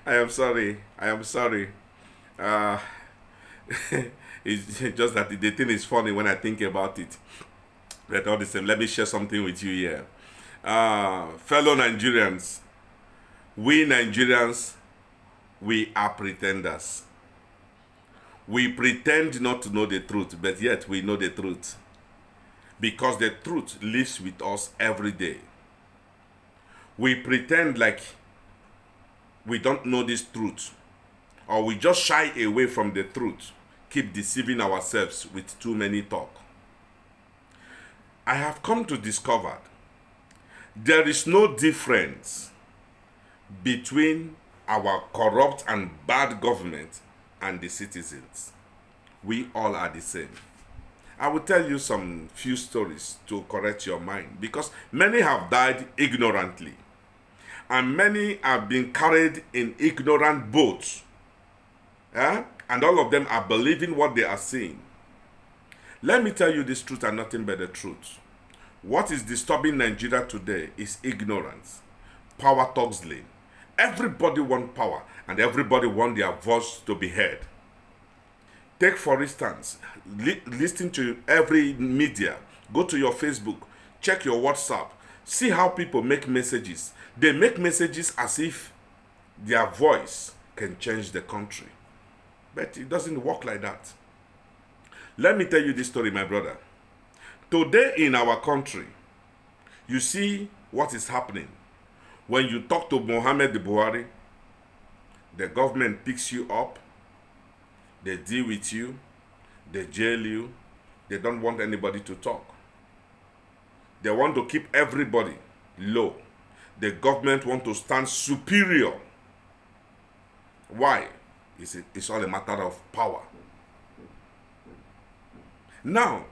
I am sorry. I am sorry. Uh, it's just that the thing is funny when I think about it. But all the same, let me share something with you here. Fellow Nigerians, we Nigerians, we are pretenders. We pretend not to know the truth, but yet we know the truth. Because the truth lives with us every day. We pretend like we don't know this truth, or we just shy away from the truth, keep deceiving ourselves with too many talk. I have come to discover there is no difference between our corrupt and bad government and the citizens. We all are the same. I will tell you some few stories to correct your mind, because many have died ignorantly and many have been carried in ignorant boats. And all of them are believing what they are seeing. Let me tell you this truth and nothing but the truth. What is disturbing Nigeria today is ignorance, power tussling. Everybody wants power and everybody wants their voice to be heard. Take for instance, listen to every media, go to your Facebook, check your WhatsApp, see how people make messages. They make messages as if their voice can change the country. But it doesn't work like that. Let me tell you this story, my brother. Today in our country, you see what is happening. When you talk to Mohammed Buhari, the government picks you up, they deal with you, they jail you, they don't want anybody to talk. They want to keep everybody low. The government want to stand superior. Why? It's all a matter of power. Now,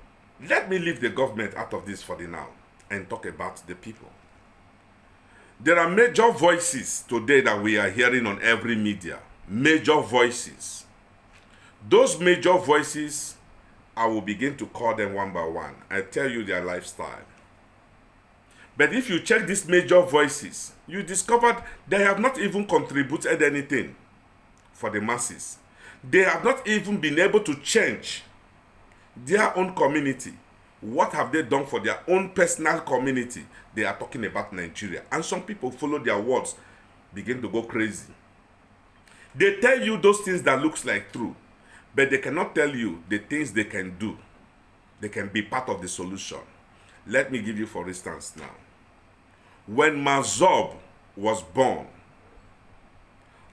let me leave the government out of this for the now and talk about the people. There are major voices today that we are hearing on every media. Major voices. Those major voices, I will begin to call them one by one. I tell you their lifestyle. But if you check these major voices, you discovered they have not even contributed anything for the masses. They have not even been able to change their own community. What have they done for their own personal community? They are talking about Nigeria. And some people follow their words, begin to go crazy. They tell you those things that looks like true, but they cannot tell you the things they can do. They can be part of the solution. Let me give you for instance now. When Mazob was born,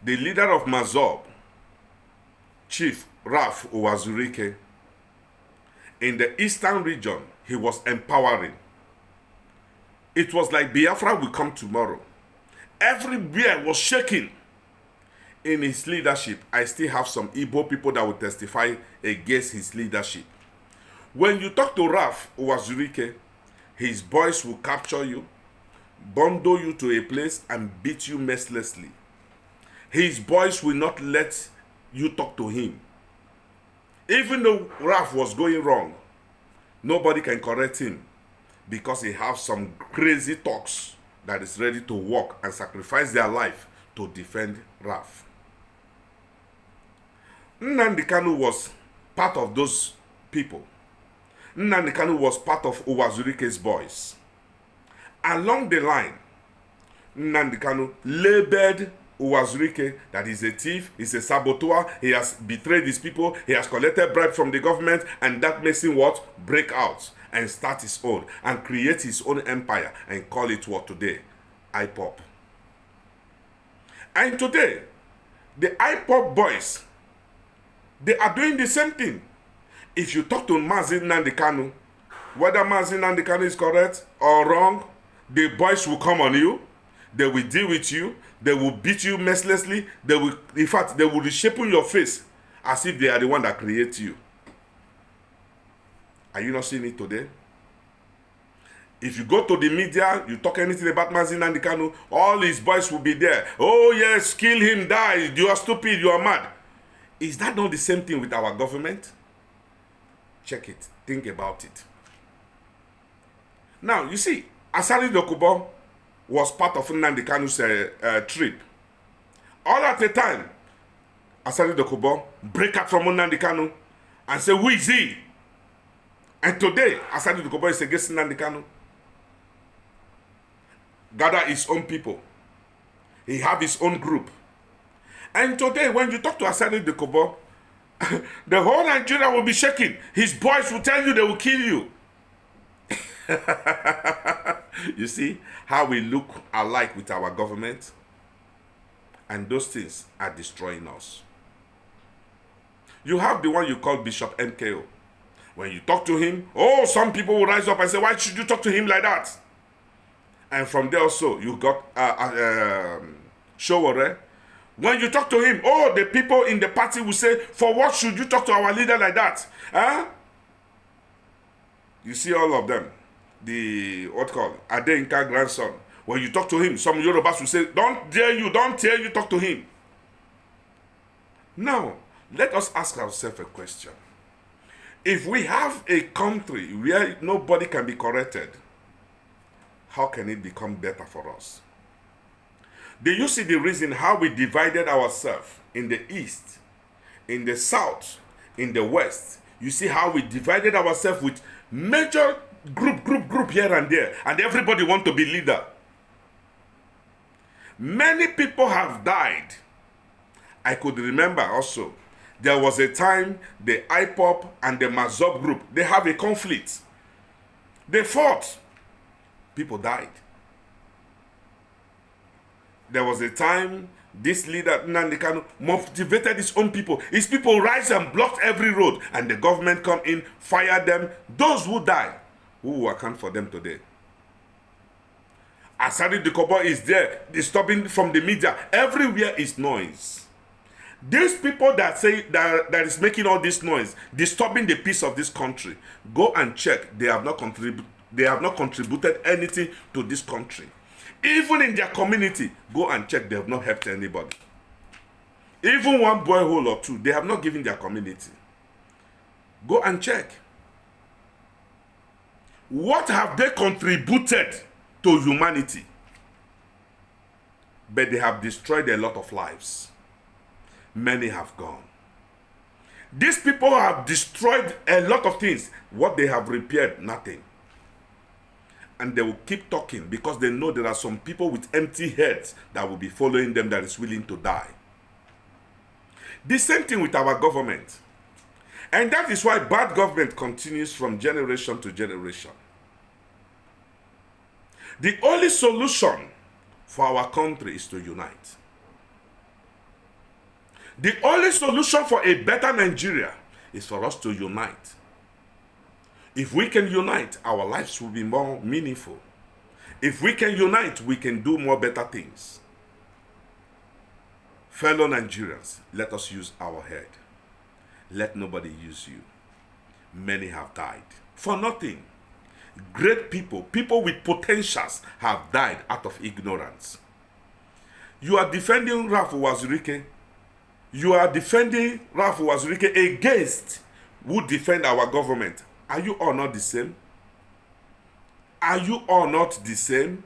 the leader of Mazob, Chief Raf Uwazurike, in the eastern region, he was empowering. It was like Biafra will come tomorrow. Everywhere was shaking in his leadership. I still have some Igbo people that will testify against his leadership. When you talk to Raf Uwazurike, his boys will capture you, bundle you to a place and beat you mercilessly. His boys will not let you talk to him. Even though Raf was going wrong, nobody can correct him because he has some crazy talks that is ready to work and sacrifice their life to defend Raf. Nnamdi Kanu was part of those people. Nnamdi Kanu was part of Uwazurike's boys. Along the line, Nnamdi Kanu labeled Uwazurike that he's a thief, he's a saboteur, he has betrayed his people, he has collected bribe from the government, and that makes him what? Break out and start his own and create his own empire and call it what today? IPOP. And today, the IPOP boys, they are doing the same thing. If you talk to Mazi Nnamdi Kanu, whether Mazi Nnamdi Kanu is correct or wrong, the boys will come on you, they will deal with you, they will beat you mercilessly, they will, in fact, they will reshape your face as if they are the one that create you. Are you not seeing it today? If you go to the media, you talk anything about Mazi Nnamdi Kanu, all his boys will be there. Oh yes, kill him, die. You are stupid, you are mad. Is that not the same thing with our government? Check it. Think about it. Now, you see, Asari Dokubo was part of Nnamdi Kanu's trip. All at the time, Asari Dokubo break out from Nnamdi Kanu and say, who is he? And today, Asari Dokubo is against Nnamdi Kanu. Gather his own people. He have his own group. And today, when you talk to Asari Dokubo, the whole Nigeria will be shaking. His boys will tell you they will kill you. You see how we look alike with our government? And those things are destroying us. You have the one you call Bishop MKO. When you talk to him, oh, some people will rise up and say, why should you talk to him like that? And from there also, you got Showore. When you talk to him, oh, the people in the party will say, for what should you talk to our leader like that? Huh? You see all of them. The, Adeyinka grandson. When you talk to him, some Yorubas will say, don't dare you talk to him. Now, let us ask ourselves a question. If we have a country where nobody can be corrected, how can it become better for us? Do you see the reason how we divided ourselves in the east, in the south, in the west? You see how we divided ourselves with major group here and there, and everybody want to be leader. Many people have died. I could remember also, there was a time the IPOP and the Mazob group, they have a conflict. They fought. People died. There was a time this leader, Nnamdi Kanu, motivated his own people. His people rise and blocked every road, and the government come in, fire them. Those who die, who will account for them today? Asari Dokubo is there, disturbing from the media. Everywhere is noise. These people that say that is making all this noise, disturbing the peace of this country, go and check. They have not contributed anything to this country. Even in their community, go and check. They have not helped anybody. Even one borehole or two, they have not given their community. Go and check. What have they contributed to humanity? But they have destroyed a lot of lives. Many have gone. These people have destroyed a lot of things. What they have repaired, nothing. And they will keep talking because they know there are some people with empty heads that will be following them that is willing to die. The same thing with our government. And that is why bad government continues from generation to generation. The only solution for our country is to unite. The only solution for a better Nigeria is for us to unite. If we can unite, our lives will be more meaningful. If we can unite, we can do more better things. Fellow Nigerians, let us use our head. Let nobody use you. Many have died for nothing. Great people, people with potentials have died out of ignorance. You are defending Ralph Wazirike. You are defending Ralph Wazirike against who defend our government. Are you all not the same? Are you all not the same?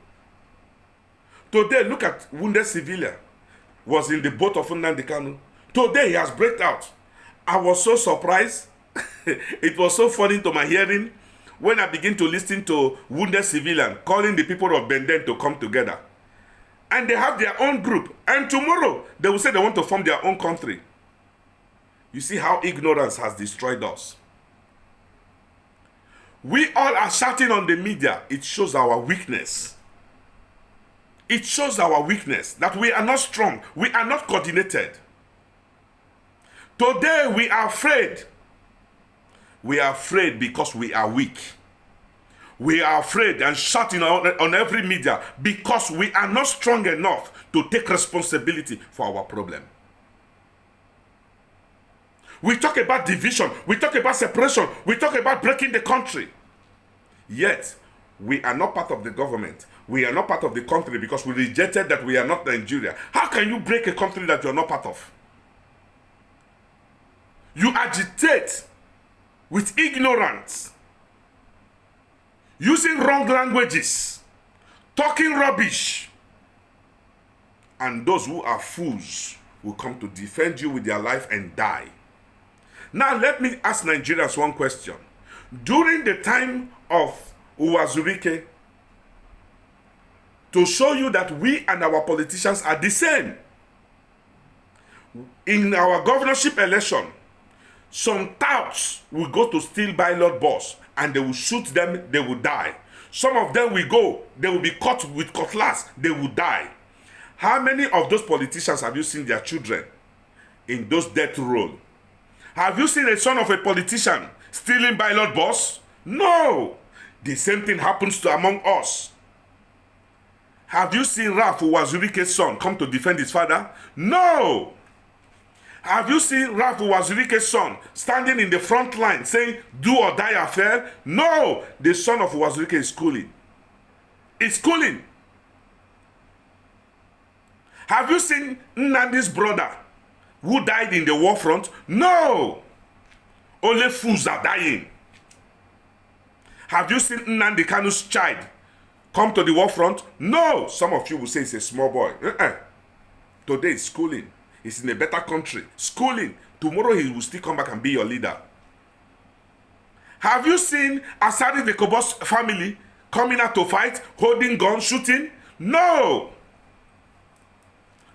Today, look at wounded civilian was in the boat of Nnamdi Kanu. Today, he has breaked out. I was so surprised. It was so funny to my hearing when I begin to listen to wounded civilian calling the people of Benden to come together. And they have their own group. And tomorrow, they will say they want to form their own country. You see how ignorance has destroyed us. We all are shouting on the media. It shows our weakness. It shows our weakness, that we are not strong. We are not coordinated. Today, we are afraid. We are afraid because we are weak. We are afraid and shouting on every media because we are not strong enough to take responsibility for our problem. We talk about division. We talk about separation. We talk about breaking the country. Yet, We are not part of the government. We are not part of the country because we rejected that we are not Nigeria. How can you break a country that you're not part of? You agitate with ignorance, using wrong languages, talking rubbish. And those who are fools will come to defend you with their life and die. Now let me ask Nigerians one question. During the time of Uwazurike, to show you that we and our politicians are the same, in our governorship election, some touts will go to steal ballot box and they will shoot them, they will die. Some of them will go, they will be caught with cutlass, they will die. How many of those politicians have you seen their children in those death row? Have you seen a son of a politician stealing ballot box? No. The same thing happens to among us. Have you seen Ralph Uwazurike's son come to defend his father? No. Have you seen Ralph Uwazurike's son standing in the front line saying, do or die affair? No. The son of Uwazurike is schooling. He's schooling. Have you seen Nnamdi's brother who died in the war front? No. Only fools are dying. Have you seen Nnamdi Kanu's child come to the war front? No. Some of you will say it's a small boy. Today is schooling. He's in a better country. Schooling. Tomorrow he will still come back and be your leader. Have you seen Asari the Kobos family coming out to fight, holding guns, shooting? No.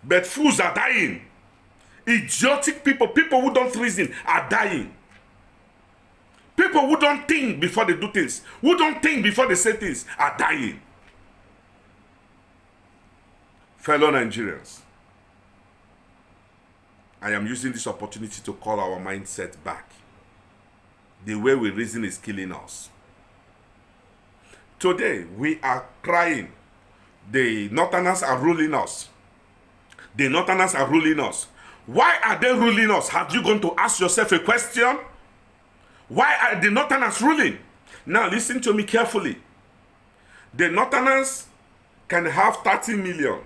But fools are dying. Idiotic people, people who don't reason are dying. People who don't think before they do things, who don't think before they say things, are dying. Fellow Nigerians, I am using this opportunity to call our mindset back. The way we reason is killing us. Today, we are crying. The Northerners are ruling us. The Northerners are ruling us. Why are they ruling us? Have you gone to ask yourself a question? Why are the Northerners ruling? Now listen to me carefully. The Northerners can have 30 million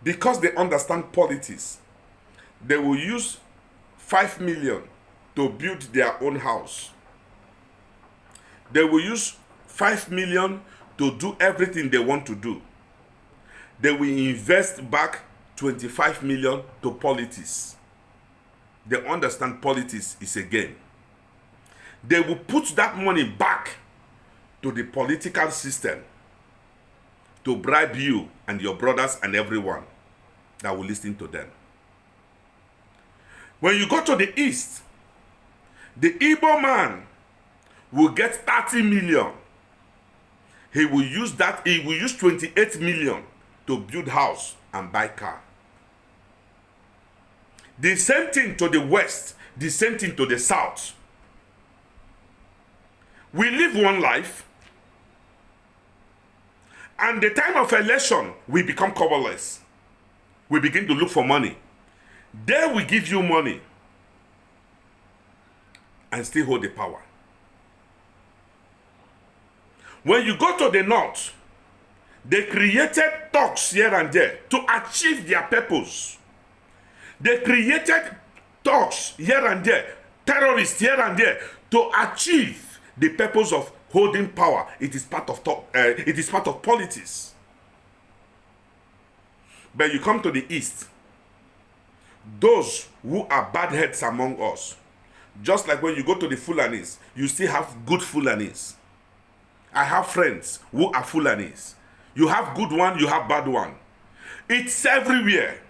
because they understand politics. They will use 5 million to build their own house. They will use 5 million to do everything they want to do. They will invest back 25 million to politics. They understand politics is a game. They will put that money back to the political system to bribe you and your brothers and everyone that will listen to them. When you go to the east, the Igbo man will get 30 million. He will use 28 million to build house and buy car. The same thing to the west, the same thing to the south. We live one life, and the time of election, we become coverless. We begin to look for money. They will give you money and still hold the power. When you go to the north, they created talks here and there to achieve their purpose. They created talks here and there, terrorists here and there, to achieve the purpose of holding power. It is part of politics. But you come to the east, those who are bad heads among us, just like when you go to the Fulanis, you still have good Fulanis. I have friends who are Fulanis. You have good one, you have bad one. It's everywhere.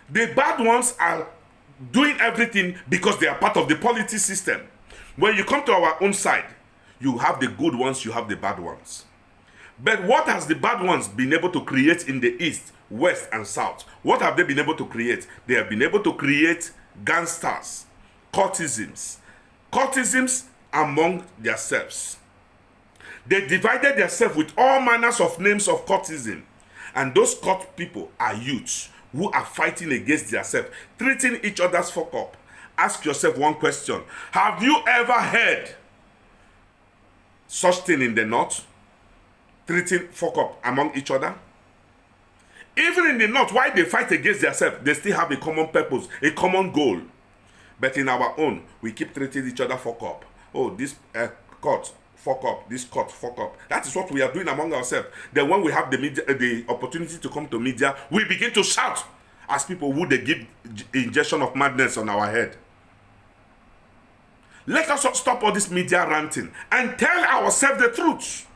The bad ones are doing everything because they are part of the politics system. When you come to our own side, you have the good ones, you have the bad ones. But what has the bad ones been able to create in the east, west, and south? What have they been able to create? They have been able to create gangsters, courtesans among themselves. They divided themselves with all manners of names of courtesan. And those court people are youths who are fighting against themselves, treating each other's fuck up. Ask yourself one question. Have you ever heard such thing in the north, treating fuck up among each other. Even in the north, why they fight against themselves, they still have a common purpose, a common goal. But in our own, we keep treating each other fuck up. Oh, this court, fuck up. This court, fuck up. That is what we are doing among ourselves. Then when we have the media, the opportunity to come to media, we begin to shout as people who they give injection of madness on our head. Let us stop all this media ranting and tell ourselves the truth.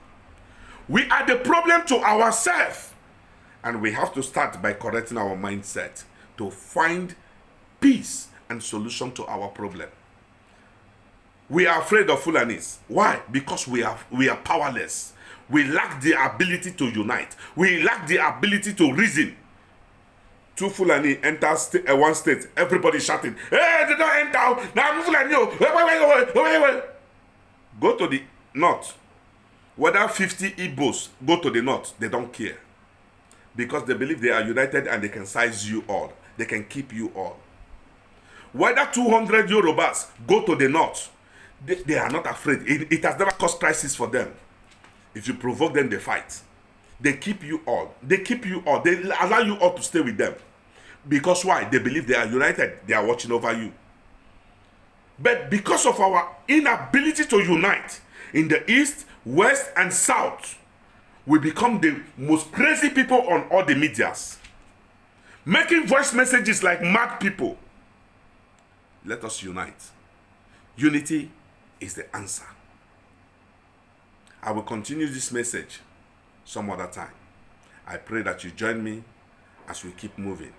We are the problem to ourselves. And we have to start by correcting our mindset to find peace and solution to our problem. We are afraid of Fulanis. Why? Because we are powerless. We lack the ability to unite. We lack the ability to reason. Two Fulani enter one state, everybody shouting, hey, they don't enter. Now Fulani, wait. Go to the north. Whether 50 Igbos go to the north, they don't care. Because they believe they are united and they can size you all. They can keep you all. Whether 200 Yorubas go to the north, they are not afraid. It has never caused crisis for them. If you provoke them, they fight. They keep you all. They keep you all. They allow you all to stay with them. Because why? They believe they are united. They are watching over you. But because of our inability to unite in the east, west, and south, we become the most crazy people on all the medias. Making voice messages like mad people. Let us unite. Unity is the answer. I will continue this message some other time. I pray that you join me as we keep moving.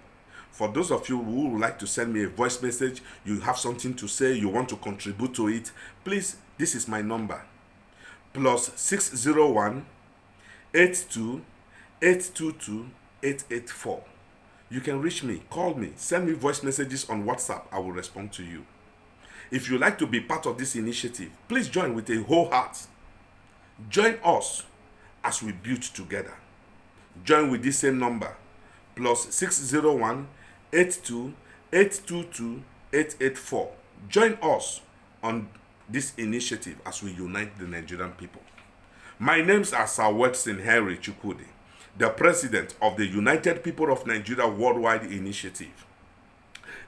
For those of you who would like to send me a voice message, you have something to say, you want to contribute to it, please, this is my number. +601 82 822 884. You can reach me, call me, send me voice messages on WhatsApp. I will respond to you. If you like to be part of this initiative, please join with a whole heart. Join us as we build together. Join with this same number, +601 82 822 884. Join us on this initiative as we unite the Nigerian people. My names are Sir Watson Henry Chukwudi, the president of the United People of Nigeria Worldwide Initiative.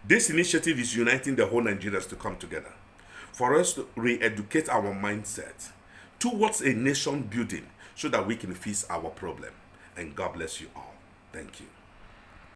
This initiative is uniting the whole Nigerians to come together for us to re-educate our mindset towards a nation building so that we can fix our problem. And God bless you all. Thank you.